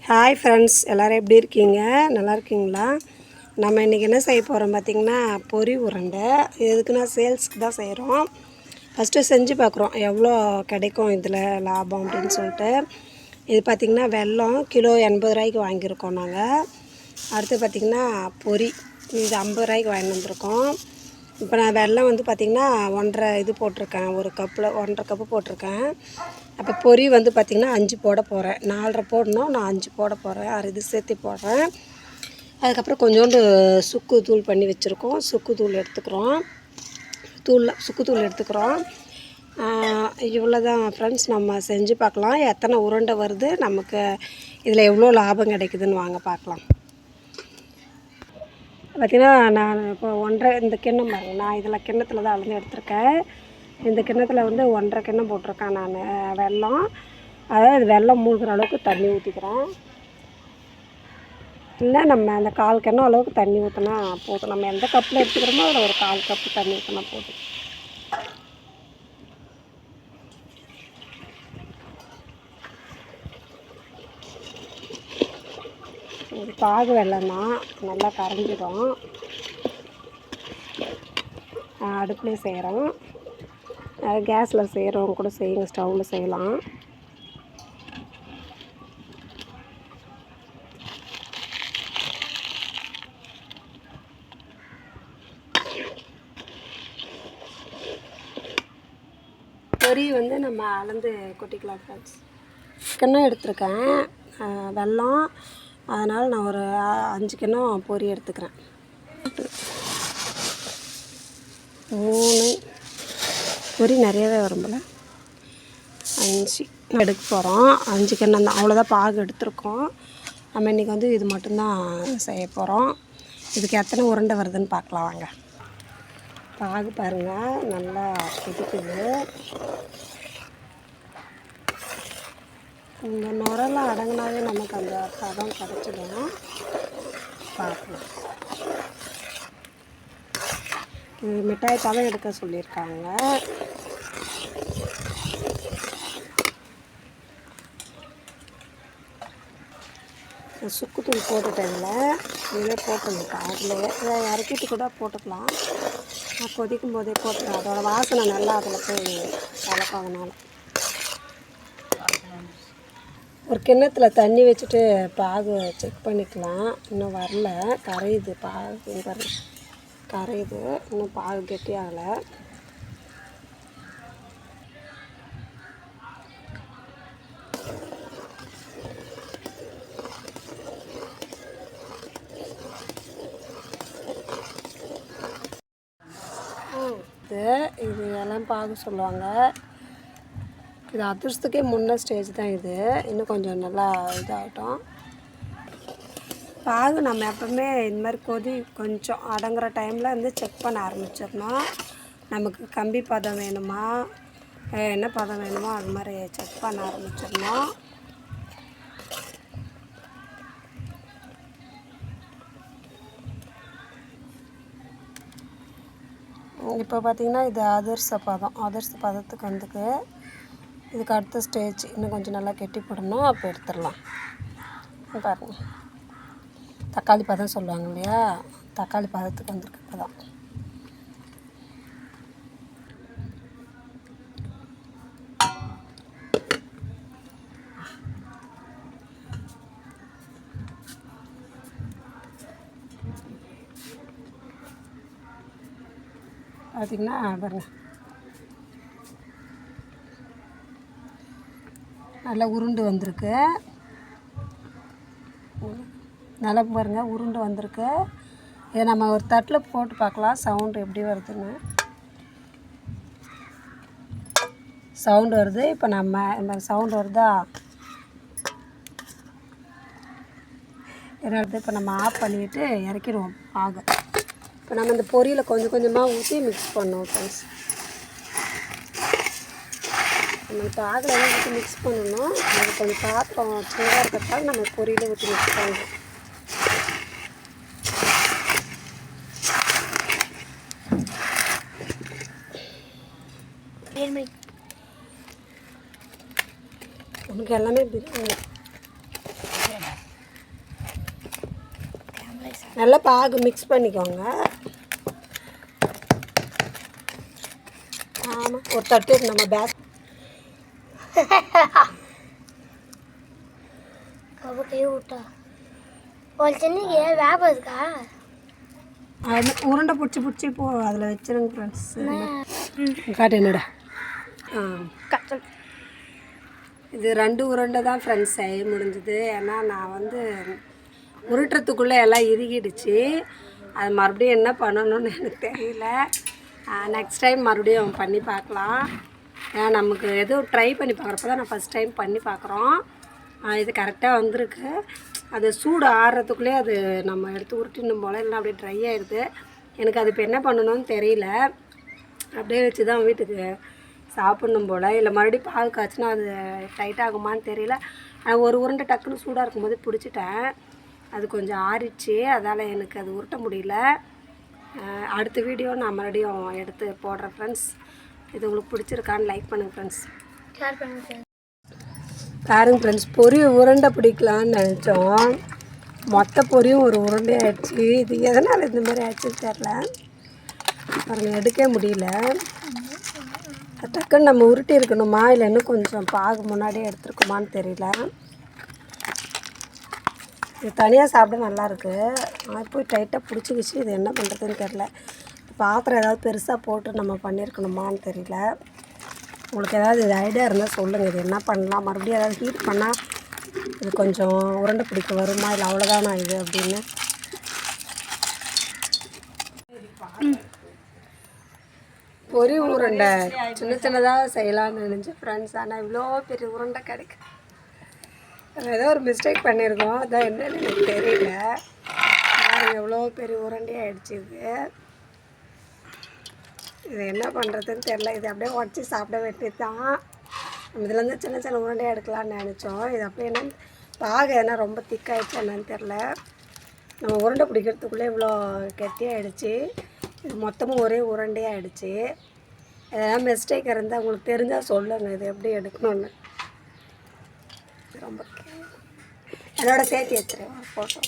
Hi friends, எல்லோரும் எப்படி இருக்கீங்க? நல்லா இருக்கீங்களா? நம்ம இன்றைக்கி என்ன செய்ய போகிறோம் பார்த்திங்கன்னா, பொரி உருண்டை. எதுக்குன்னா சேல்ஸுக்கு தான் செய்கிறோம். ஃபஸ்ட்டு செஞ்சு பார்க்குறோம் எவ்வளோ கிடைக்கும் இதில் லாபம் அப்படின்னு சொல்லிட்டு. இது பார்த்திங்கன்னா வெல்லம் கிலோ 80 ரூபாய்க்கு வாங்கியிருக்கோம் நாங்கள். அடுத்து பார்த்திங்கன்னா பொரி, இது 50 ரூபாய்க்கு வாங்கிட்டு வந்திருக்கோம். இப்போ நான் வெல்லம் வந்து பார்த்திங்கன்னா 1.5 இது போட்டிருக்கேன், ஒரு கப்பில் 1.5 கப்பு போட்டிருக்கேன். அப்போ பொரி வந்து பார்த்திங்கன்னா 5 போட போகிறேன். 4.5 போடணும், நான் 5 போட போகிறேன். 1/2 இது சேர்த்து போடுறேன். அதுக்கப்புறம் கொஞ்சோண்டு சுக்கு தூள் பண்ணி வச்சுருக்கோம், சுக்கு தூள் எடுத்துக்கிறோம். சுக்கு தூள் எடுத்துக்கிறோம். இவ்வளோ தான் ஃப்ரெண்ட்ஸ். நம்ம செஞ்சு பார்க்கலாம் எத்தனை உருண்டை வருது, நமக்கு இதில் எவ்வளோ லாபம் கிடைக்குதுன்னு வாங்க பார்க்கலாம். பார்த்திங்கன்னா நான் இப்போ 1.5 இந்த கிண்ணம் பாருங்கள், நான் இதில் கிண்ணத்தில் தான் அளந்து எடுத்திருக்கேன். இந்த கிண்ணத்தில் வந்து 1.5 கிண்ணம் போட்டிருக்கேன் நான் வெல்லம். அதாவது வெல்லம் மூழ்கிற அளவுக்கு தண்ணி ஊற்றிக்கிறேன். இல்லை நம்ம அந்த 1/4 கிண்ணம் அளவுக்கு தண்ணி ஊற்றினா போதும். நம்ம எந்த கப்பில் எடுத்துக்கிறோமோ அதில் ஒரு 1/4 கப்பு தண்ணி ஊற்றினா போதும். இது பாகு வெல்லம் தான், நல்லா கரைஞ்சிடும். அடுப்புலேயே செய்கிறோம், கேஸில் செய்கிறவங்க கூட செய்யுங்க, ஸ்டவ்வில் செய்யலாம். பொரி வந்து நம்ம அளந்து கொட்டிக்கலாம் ஃப்ரெண்ட்ஸ். கிண்ணம் எடுத்துருக்கேன் வெல்லம், அதனால் நான் ஒரு 5 கிண்ணம் பொரி எடுத்துக்கிறேன். 3 பொரி நிறையவே வரும் போல். 5 எடுக்க போகிறோம். 5 கிண்ணம் தான், அவ்வளோதான் பாகு எடுத்துருக்கோம். நம்ம இன்றைக்கி வந்து இது மட்டும்தான் செய்ய போகிறோம். இதுக்கு எத்தனை உருண்டை வருதுன்னு பார்க்கலாம் வாங்க. பாகு பாருங்கள், நல்லா கொதிக்குது. இந்த நுரெல்லாம் அடங்கினாவே நமக்கு அந்த பதம் கிடச்சிடும். பார்க்கலாம். இது மிட்டாய் பதம் எடுக்க சொல்லியிருக்காங்க. சுக்குத்தூள் போட்டுட்டேன்ல, இதில் போட்டுருக்கேன். அதில் இறக்கிட்டு கூட போட்டுக்கலாம். நான் கொதிக்கும் போதே போட்டுருக்கேன். அதோட வாசனை நல்லா அதில் போய் கலக்கும். அதனால் ஒரு கிண்ணத்தில் தண்ணி வச்சுட்டு பாகு செக் பண்ணிக்கலாம். இன்னும் வரல, கரையுது பாகு, கரையுது. இன்னும் பாகு கெட்டியாகலை. இது எல்லாம் பாகு சொல்லுவாங்க. இது அதிர்ஷ்டத்துக்கே முன்ன ஸ்டேஜ் தான் இது. இன்னும் கொஞ்சம் நல்லா இதாகட்டும் பாகு. நம்ம எப்பவுமே இந்த மாதிரி கொஞ்சம் அடங்குற டைமில் வந்து செக் பண்ண ஆரம்பிச்சிடணும். நமக்கு கம்பி பதம் வேணுமா, என்ன பதம் வேணுமோ அது மாதிரி செக் பண்ண ஆரம்பிச்சிடணும். இப்போ பார்த்திங்கன்னா இது அதிர்ஷ்ட பதத்துக்கு வந்துக்கு. இதுக்கு அடுத்த ஸ்டேஜ் இன்னும் கொஞ்சம் நல்லா கெட்டி போடணும், அப்போ எடுத்துடலாம். பாருங்கள், தக்காளி பதம் சொல்லுவாங்க இல்லையா, தக்காளி பதத்துக்கு வந்துருக்கு இப்போ தான். பார்த்திங்கன்னா பாருங்கள், நல்லா உருண்டு வந்திருக்கு. நல்லா பாருங்கள், உருண்டு வந்திருக்கு. இதை நம்ம ஒரு தட்டில் போட்டு பார்க்கலாம் சவுண்டு எப்படி வருதுன்னு. சவுண்டு வருது. இப்போ நம்ம இந்த சவுண்டு வருதா, என்னது, இப்போ நம்ம ஆஃப் பண்ணிவிட்டு இறக்கிடுவோம் பாகு. இப்போ நம்ம இந்த பொரியில் கொஞ்சம் கொஞ்சமாக ஊற்றி மிக்ஸ் பண்ணுவோம் ஃப்ரெண்ட்ஸ். நம்ம பாகில் எல்லாம் ஊற்றி மிக்ஸ் பண்ணணும். அது கொஞ்சம் பாத்திரம் சின்னதாக இருக்கிறதால நம்ம பொரியில் ஊற்றி மிக்ஸ் பண்ணணும். உனக்கு எல்லாமே நல்லா பாகு மிக்ஸ் பண்ணிக்கோங்க. ஆமாம், ஒரு தட்டு நம்ம பேக் விட்டா ஒரு சென்னைக்கு வேப்பம் இருக்கா? அது உருண்டை பிடிச்சி போ அதில் வச்சுருங்க ஃப்ரெண்ட்ஸ். காட்டு என்னடா. இது 2 உருண்டை தான் ஃப்ரெண்ட்ஸ் செய்ய முடிஞ்சுது. ஏன்னா நான் வந்து உருட்டுறதுக்குள்ளே எல்லாம் இறுகிடுச்சு. அது மறுபடியும் என்ன பண்ணணும்னு எனக்கு தெரியல. நெக்ஸ்ட் டைம் மறுபடியும் பண்ணி பார்க்கலாம். ஏன்னா நமக்கு எதுவும் ட்ரை பண்ணி பார்க்குறப்ப தான் நான் ஃபஸ்ட் டைம் பண்ணி பார்க்குறோம். இது கரெக்டாக வந்திருக்கு. அது சூடு ஆறுறதுக்குள்ளே அது நம்ம எடுத்து உருட்டினும் போல் இல்லைனா அப்படியே ட்ரை ஆகிடுது. எனக்கு அது இப்போ என்ன பண்ணணும்னு தெரியல. அப்படியே வச்சு தான் வீட்டுக்கு சாப்பிட்ணும் போல். இல்லை மறுபடியும் பாகு காய்ச்சினா அது டைட் ஆகுமான்னு தெரியல. ஒரு உருண்டை டக்குன்னு சூடாக இருக்கும்போது பிடிச்சிட்டேன். அது கொஞ்சம் ஆறிடுச்சு. அதால் எனக்கு அது உருட்ட முடியல. அடுத்த வீடியோ நான் மறுபடியும் எடுத்து போடுறேன் ஃப்ரெண்ட்ஸ். இது உங்களுக்கு பிடிச்சிருக்கான்னு லைக் பண்ணுங்கள் ஃப்ரெண்ட்ஸ், ஷேர் பண்ணுங்கள். பாருங்க ஃப்ரெண்ட்ஸ், பொரி உருண்டை பிடிக்கலான்னு நினச்சோம். மொத்த பொரியும் ஒரு உருண்டை ஆகிடுச்சு. இது எதனால் இந்த மாதிரி ஆயிடுச்சுன்னு தெரில. பாருங்கள், எடுக்க முடியல. டக்குன்னு நம்ம உருட்டி இருக்கணுமா இல்லை இன்னும் கொஞ்சம் பாகு முன்னாடியே எடுத்துருக்குமான்னு தெரியல. இது தனியாக சாப்பிட நல்லாயிருக்கு. ஆனால் போய் டைட்டாக பிடிச்சிக்கிச்சு. இது என்ன பண்ணுறதுன்னு தெரில. பாத்திரம் ஏதாவது பெருசாக போட்டு நம்ம பண்ணியிருக்கணுமான்னு தெரியல. உங்களுக்கு ஏதாவது இது ஐடியா இருந்தால் சொல்லுங்கள். இது என்ன பண்ணலாம்? மறுபடியும் ஏதாவது ஹீட் பண்ணால் இது கொஞ்சம் உருண்டை பிடிக்க வருமா இல்லை அவ்வளோதானா இது அப்படின்னு. பொரி உருண்டை சின்னதாக செய்யலாம்னு நினச்சேன் ஃப்ரெண்ட்ஸ். ஆனால் இவ்வளோ பெரிய உருண்டை கிடைக்கும். ஏதோ ஒரு மிஸ்டேக் பண்ணியிருக்கோம். அதான் என்னன்னு எனக்கு தெரியல. எவ்வளோ பெரிய உருண்டையாக ஆகிடுச்சு. இது என்ன பண்ணுறதுன்னு தெரில. இது அப்படியே உடச்சி சாப்பிட வேண்டியது தான். இதுலேருந்து சின்ன சின்ன உருண்டையாக எடுக்கலான்னு நினச்சோம். இது அப்படியே என்ன பாகு ஏன்னா ரொம்ப திக்காகிடுச்சு என்னன்னு தெரில. நம்ம உருண்டை பிடிக்கிறதுக்குள்ளே இவ்வளோ கெட்டியாகிடுச்சு. இது மொத்தமும் ஒரே உருண்டையாக ஆகிடுச்சு. எதனால் மிஸ்டேக் இருந்தால் உங்களுக்கு தெரிஞ்சால் சொல்லுங்கள் இது எப்படி எடுக்கணும்னு. ரொம்ப என்னோட சேர்த்து வச்சுருவேன் ஃபோட்டோ.